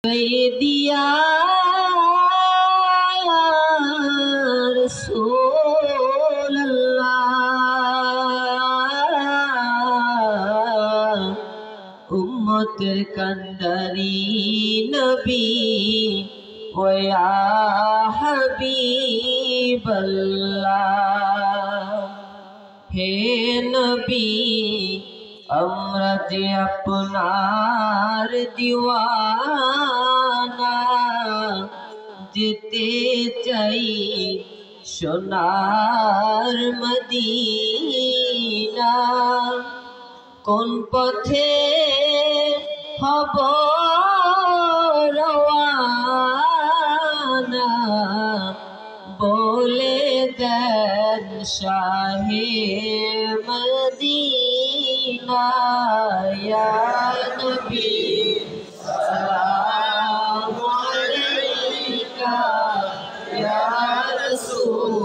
दिया रसूल अल्लाह उम्मतेर कंदारी नबी व या हबीब अल्लाह हे नबी আমরা যে আপনার দিওয়ানা যেতে চাই সোনার মদিনা কোন পথে হব রওয়ানা বলে দেন শাহে মদিনা या नबी सलाम अलैका या रसूल